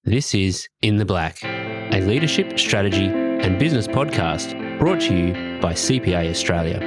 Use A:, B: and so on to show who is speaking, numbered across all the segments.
A: This is In the Black, a leadership, strategy and business podcast brought to you by CPA Australia.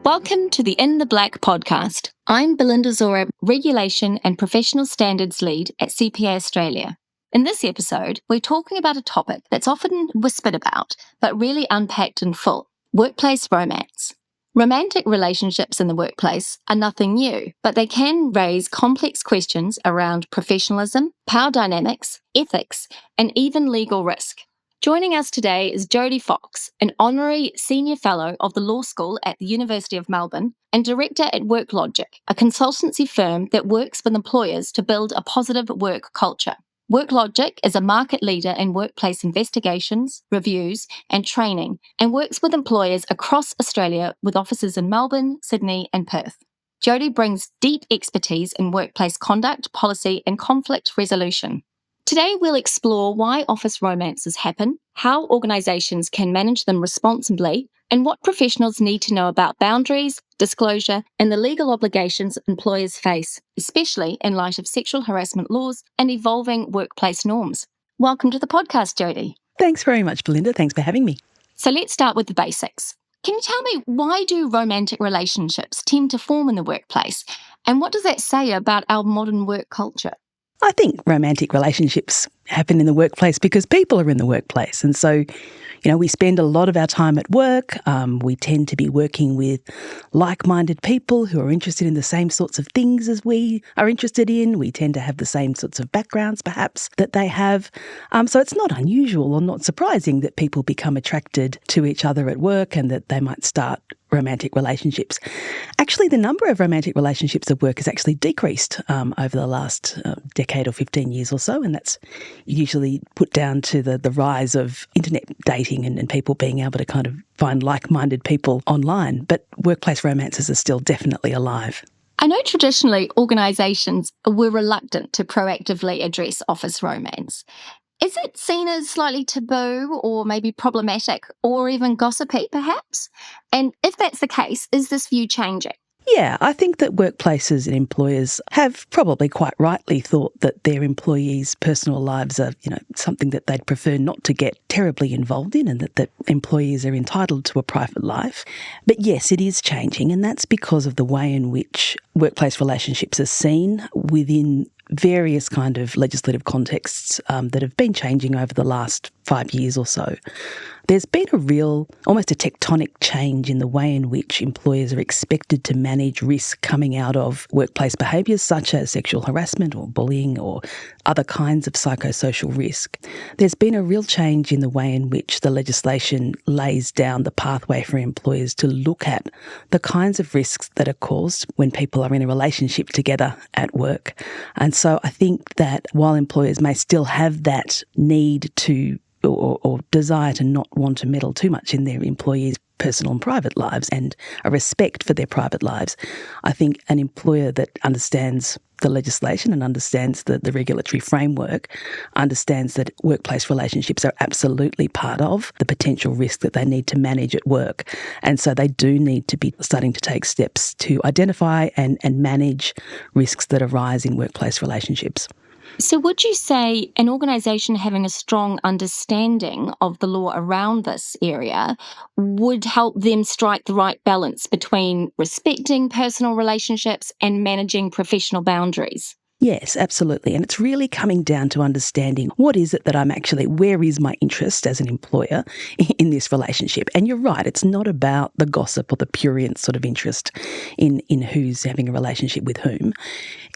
B: Welcome to the In the Black podcast. I'm Belinda Zora, Regulation and Professional Standards Lead at CPA Australia. In this episode, we're talking about a topic that's often whispered about, but rarely unpacked in full: workplace romance. Romantic relationships in the workplace are nothing new, but they can raise complex questions around professionalism, power dynamics, ethics, and even legal risk. Joining us today is Jodie Fox, an Honorary Senior Fellow of the Law School at the University of Melbourne and Director at WorkLogic, a consultancy firm that works with employers to build a positive work culture. WorkLogic is a market leader in workplace investigations, reviews, and training, and works with employers across Australia with offices in Melbourne, Sydney, and Perth. Jodie brings deep expertise in workplace conduct, policy, and conflict resolution. Today, we'll explore why office romances happen, how organisations can manage them responsibly, and what professionals need to know about boundaries, disclosure, and the legal obligations employers face, especially in light of sexual harassment laws and evolving workplace norms. Welcome to the podcast, Jodie.
C: Thanks very much, Belinda. Thanks for having me.
B: So let's start with the basics. Can you tell me, why do romantic relationships tend to form in the workplace? And what does that say about our modern work culture?
C: I think romantic relationships happen in the workplace because people are in the workplace. And so, we spend a lot of our time at work. We tend to be working with like-minded people who are interested in the same sorts of things as we are interested in. We tend to have the same sorts of backgrounds, perhaps, that they have. So it's not unusual or not surprising that people become attracted to each other at work and that they might start romantic relationships. Actually, the number of romantic relationships at work has actually decreased over the last decade or 15 years or so, and that's usually put down to the rise of internet dating and people being able to kind of find like-minded people online. But workplace romances are still definitely alive.
B: I know traditionally organisations were reluctant to proactively address office romance. Is it seen as slightly taboo or maybe problematic or even gossipy, perhaps? And if that's the case, is this view changing?
C: Yeah, I think that workplaces and employers have probably quite rightly thought that their employees' personal lives are, something that they'd prefer not to get terribly involved in, and that employees are entitled to a private life. But yes, it is changing, and that's because of the way in which workplace relationships are seen within various kind of legislative contexts that have been changing over the last 5 years or so. There's been almost a tectonic change in the way in which employers are expected to manage risk coming out of workplace behaviours such as sexual harassment or bullying or other kinds of psychosocial risk. There's been a real change in the way in which the legislation lays down the pathway for employers to look at the kinds of risks that are caused when people are in a relationship together at work. And so I think that while employers may still have that need to or desire to not want to meddle too much in their employees' personal and private lives and a respect for their private lives, I think an employer that understands the legislation and understands the regulatory framework understands that workplace relationships are absolutely part of the potential risk that they need to manage at work. And so they do need to be starting to take steps to identify and manage risks that arise in workplace relationships.
B: So would you say an organisation having a strong understanding of the law around this area would help them strike the right balance between respecting personal relationships and managing professional boundaries?
C: Yes, absolutely. And it's really coming down to understanding where is my interest as an employer in this relationship? And you're right, it's not about the gossip or the prurient sort of interest in who's having a relationship with whom.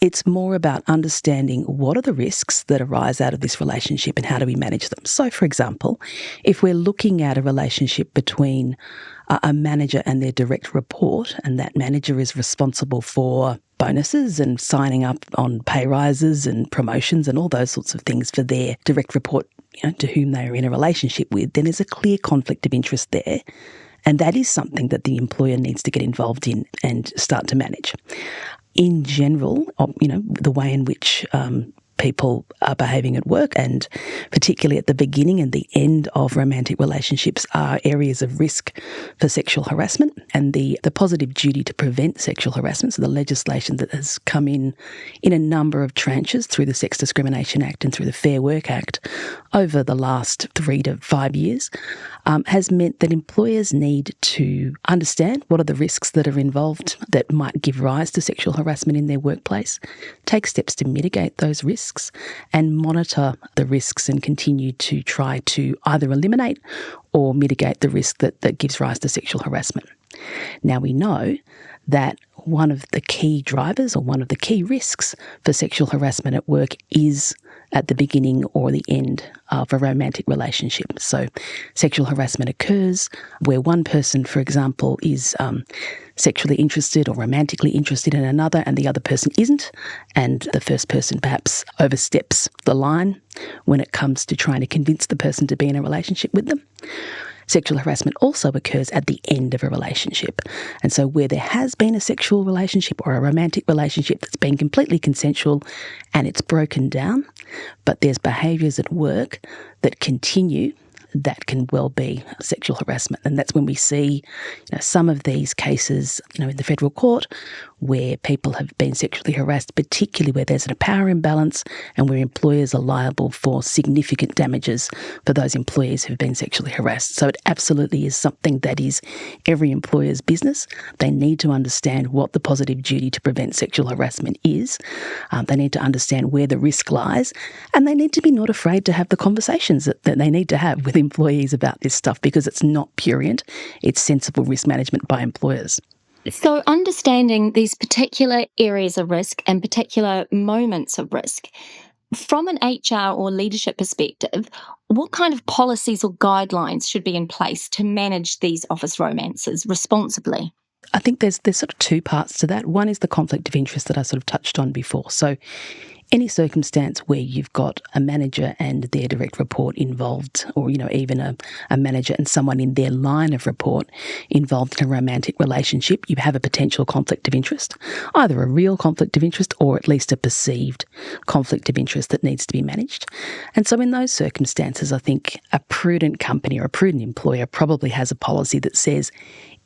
C: It's more about understanding what are the risks that arise out of this relationship and how do we manage them. So, for example, if we're looking at a relationship between a manager and their direct report, and that manager is responsible for bonuses and signing up on pay rises and promotions and all those sorts of things for their direct report, to whom they are in a relationship with, then there's a clear conflict of interest there. And that is something that the employer needs to get involved in and start to manage. In general, the way in which people are behaving at work, and particularly at the beginning and the end of romantic relationships are areas of risk for sexual harassment. And the positive duty to prevent sexual harassment, so the legislation that has come in a number of tranches through the Sex Discrimination Act and through the Fair Work Act over the last 3 to 5 years, has meant that employers need to understand what are the risks that are involved that might give rise to sexual harassment in their workplace, take steps to mitigate those risks, and monitor the risks and continue to try to either eliminate or mitigate the risk that gives rise to sexual harassment. Now, we know that one of the key drivers or one of the key risks for sexual harassment at work is at the beginning or the end of a romantic relationship. So sexual harassment occurs where one person, for example, is sexually interested or romantically interested in another and the other person isn't, and the first person perhaps oversteps the line when it comes to trying to convince the person to be in a relationship with them. Sexual harassment also occurs at the end of a relationship. And so where there has been a sexual relationship or a romantic relationship that's been completely consensual and it's broken down, but there's behaviours at work that continue, that can well be sexual harassment. And that's when we see some of these cases in the federal court where people have been sexually harassed, particularly where there's a power imbalance and where employers are liable for significant damages for those employees who've been sexually harassed. So it absolutely is something that is every employer's business. They need to understand what the positive duty to prevent sexual harassment is. They need to understand where the risk lies, and they need to be not afraid to have the conversations that they need to have with employees about this stuff, because it's not prurient, it's sensible risk management by employers.
B: So understanding these particular areas of risk and particular moments of risk, from an HR or leadership perspective, what kind of policies or guidelines should be in place to manage these office romances responsibly?
C: I think there's sort of two parts to that. One is the conflict of interest that I sort of touched on before. So any circumstance where you've got a manager and their direct report involved, or even a manager and someone in their line of report involved in a romantic relationship, you have a potential conflict of interest, either a real conflict of interest or at least a perceived conflict of interest that needs to be managed. And so in those circumstances, I think a prudent company or a prudent employer probably has a policy that says,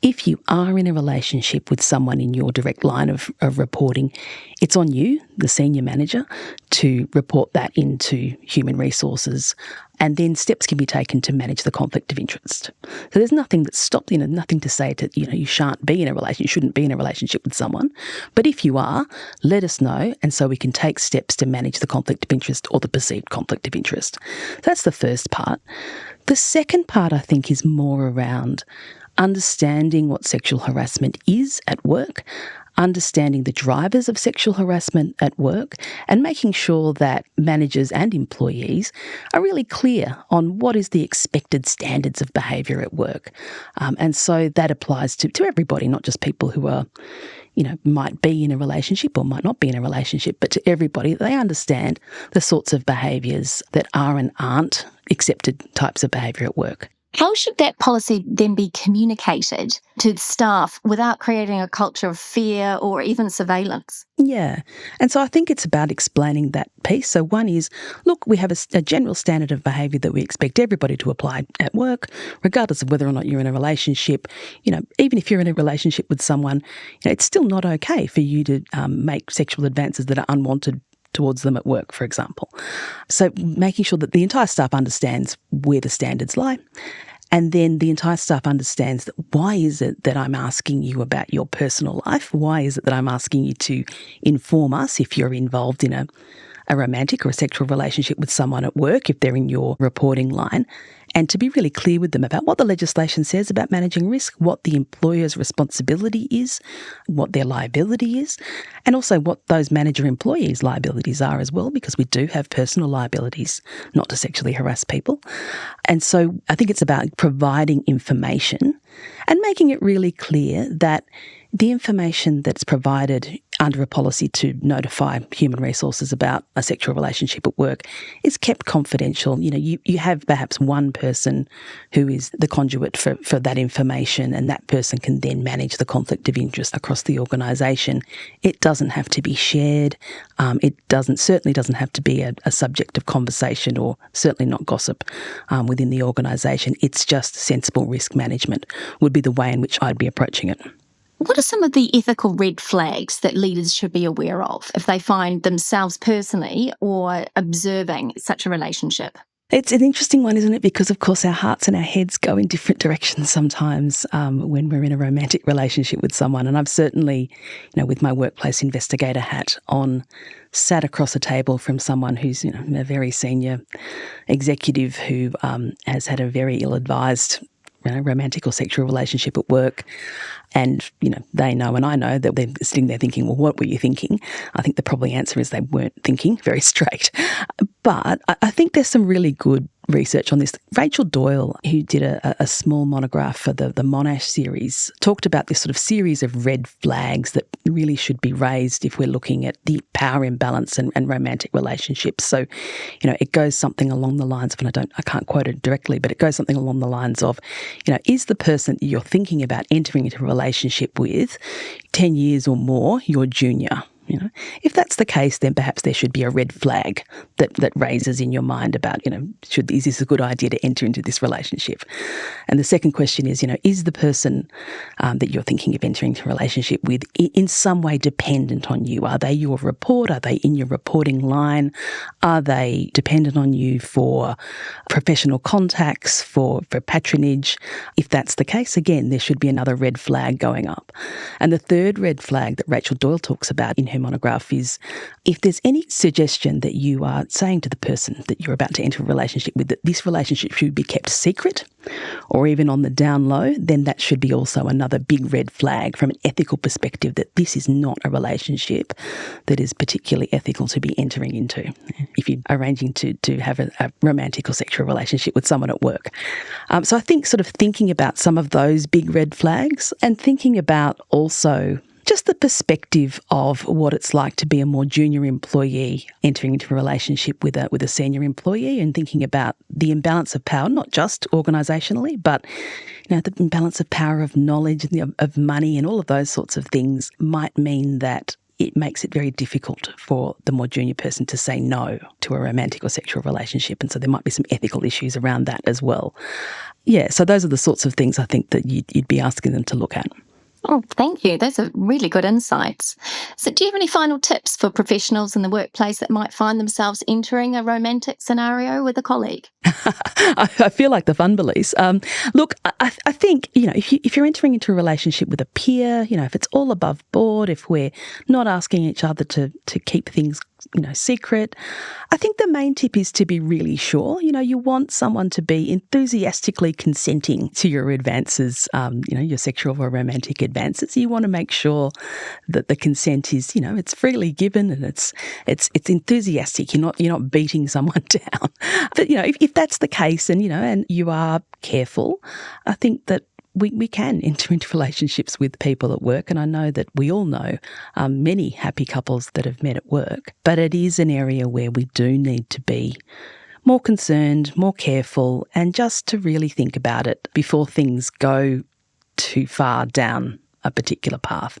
C: if you are in a relationship with someone in your direct line of reporting, it's on you, the senior manager, to report that into human resources, and then steps can be taken to manage the conflict of interest. So there's nothing that stops, nothing to say that, you shouldn't be in a relationship with someone. But if you are, let us know, and so we can take steps to manage the conflict of interest or the perceived conflict of interest. That's the first part. The second part, I think, is more around understanding what sexual harassment is at work, understanding the drivers of sexual harassment at work, and making sure that managers and employees are really clear on what is the expected standards of behaviour at work. And so that applies to everybody, not just people who are might be in a relationship or might not be in a relationship, but to everybody. They understand the sorts of behaviours that are and aren't accepted types of behaviour at work.
B: How should that policy then be communicated to staff without creating a culture of fear or even surveillance?
C: Yeah. And so I think it's about explaining that piece. So one is, look, we have a general standard of behaviour that we expect everybody to apply at work, regardless of whether or not you're in a relationship. Even if you're in a relationship with someone, it's still not okay for you to make sexual advances that are unwanted towards them at work, for example. So making sure that the entire staff understands where the standards lie, and then the entire staff understands that why is it that I'm asking you about your personal life? Why is it that I'm asking you to inform us if you're involved in a romantic or a sexual relationship with someone at work, if they're in your reporting line, and to be really clear with them about what the legislation says about managing risk, what the employer's responsibility is, what their liability is, and also what those manager-employees' liabilities are as well, because we do have personal liabilities not to sexually harass people. And so I think it's about providing information and making it really clear that the information that's provided under a policy to notify human resources about a sexual relationship at work is kept confidential. You have perhaps one person who is the conduit for that information, and that person can then manage the conflict of interest across the organisation. It doesn't have to be shared. It certainly doesn't have to be a subject of conversation, or certainly not gossip within the organisation. It's just sensible risk management would be the way in which I'd be approaching it.
B: What are some of the ethical red flags that leaders should be aware of if they find themselves personally or observing such a relationship?
C: It's an interesting one, isn't it? Because, of course, our hearts and our heads go in different directions sometimes when we're in a romantic relationship with someone. And I've certainly, with my workplace investigator hat on, sat across a table from someone who's, a very senior executive who has had a very ill-advised romantic or sexual relationship at work. And, they know and I know that they're sitting there thinking, well, what were you thinking? I think the probably answer is they weren't thinking very straight. But I think there's some really good research on this. Rachel Doyle, who did a small monograph for the Monash series, talked about this sort of series of red flags that really should be raised if we're looking at the power imbalance and romantic relationships. So, it goes something along the lines of, and I can't quote it directly, but it goes something along the lines of, is the person that you're thinking about entering into a relationship with 10 years or more your junior? If that's the case, then perhaps there should be a red flag that raises in your mind about, is this a good idea to enter into this relationship? And the second question is the person that you're thinking of entering into a relationship with in some way dependent on you? Are they your report? Are they in your reporting line? Are they dependent on you for professional contacts, for patronage? If that's the case, again, there should be another red flag going up. And the third red flag that Rachel Doyle talks about in her monograph is if there's any suggestion that you are saying to the person that you're about to enter a relationship with that this relationship should be kept secret or even on the down low, then that should be also another big red flag from an ethical perspective that this is not a relationship that is particularly ethical to be entering into if you're arranging to have a romantic or sexual relationship with someone at work. So I think sort of thinking about some of those big red flags and thinking about also just the perspective of what it's like to be a more junior employee entering into a relationship with a senior employee, and thinking about the imbalance of power, not just organisationally, but the imbalance of power of knowledge and of money and all of those sorts of things might mean that it makes it very difficult for the more junior person to say no to a romantic or sexual relationship. And so there might be some ethical issues around that as well. Yeah, so those are the sorts of things I think that you'd be asking them to look at.
B: Oh, thank you. Those are really good insights. So do you have any final tips for professionals in the workplace that might find themselves entering a romantic scenario with a colleague?
C: I feel like the fun police. Look, I think, if you're entering into a relationship with a peer, if it's all above board, if we're not asking each other to keep things secret, I think the main tip is to be really sure. You want someone to be enthusiastically consenting to your advances, your sexual or romantic advances. You want to make sure that the consent is, it's freely given and it's enthusiastic. You're not beating someone down. But if that's the case, and you are careful, I think that we can enter into relationships with people at work. And I know that we all know many happy couples that have met at work. But it is an area where we do need to be more concerned, more careful, and just to really think about it before things go too far down a particular path.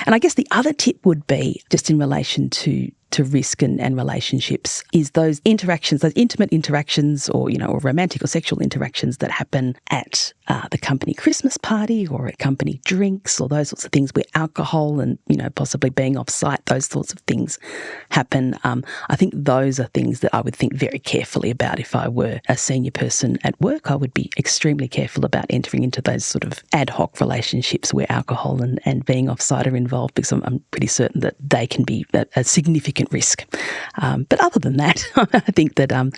C: And I guess the other tip would be just in relation to risk and relationships is those interactions, those intimate interactions or romantic or sexual interactions that happen at the company Christmas party or at company drinks or those sorts of things where alcohol and, possibly being off site, those sorts of things happen. I think those are things that I would think very carefully about. If I were a senior person at work, I would be extremely careful about entering into those sort of ad hoc relationships where alcohol and being off site are involved, because I'm pretty certain that they can be a significant risk. But other than that, I think that I'm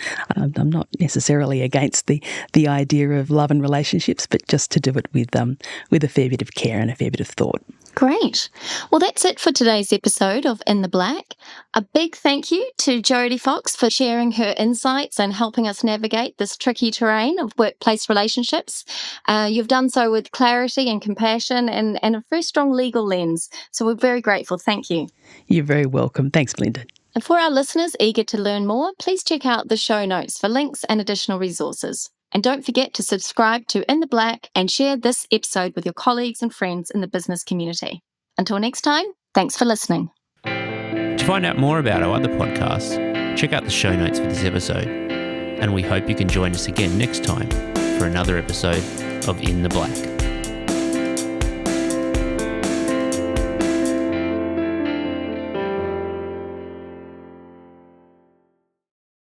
C: not necessarily against the idea of love and relationships, but just to do it with a fair bit of care and a fair bit of thought.
B: Great. Well, that's it for today's episode of In the Black. A big thank you to Jodie Fox for sharing her insights and helping us navigate this tricky terrain of workplace relationships. You've done so with clarity and compassion and a very strong legal lens. So we're very grateful. Thank you.
C: You're very welcome. Thanks, Belinda.
B: And for our listeners eager to learn more, please check out the show notes for links and additional resources. And don't forget to subscribe to In the Black and share this episode with your colleagues and friends in the business community. Until next time, thanks for listening.
A: To find out more about our other podcasts, check out the show notes for this episode. And we hope you can join us again next time for another episode of In the Black.